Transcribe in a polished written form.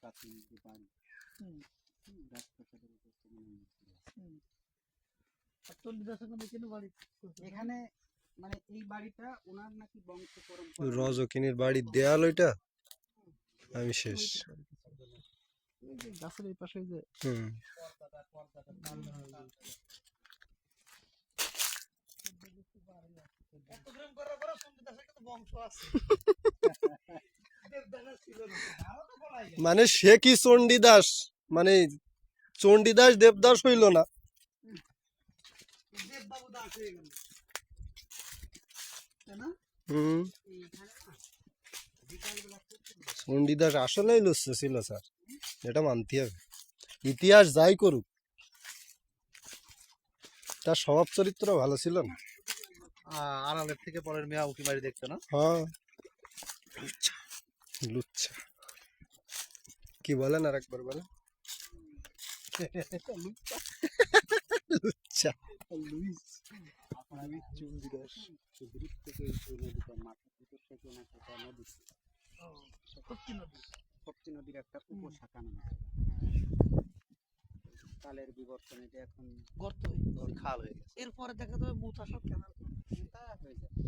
প্রাচীন যে বাড়ি রাজপ্রাসাদের এখানে মানে এই বাড়িটা ওনার নাকি বংশ পরম্পরা রজকিনীর বাড়ির দেয়াল ওইটা আমি শেষ গাছের এই পাশে যে মানে সে কি চণ্ডীদাস মানে চণ্ডীদাস দেবদাস হইল না চণ্ডীদাস আসলেই লুচ্ছ ছিল স্যার, এটা মানতে হবে। ইতিহাস যাই করুক, তার স্বভাব চরিত্র ভালো ছিল না। আড়ালের থেকে পরের মেয়া উকি মারি দেখতো না। হ্যাঁ, লুচ্ছা কি বলেন আর একবার বলেন। লুচ্ছা লুইস আমি চণ্ডীদাস দূর থেকে এই নদীটা মাথার ভিতর থেকে ওনাকে নদী শক্তি নদীর একটা উপশাখা নাম কালের বিবর্তনে যে এখন গর্ত খাল হয়ে গেছে। এরপরে দেখা যাবে মুথা সব কেনাল হয়ে যাবে।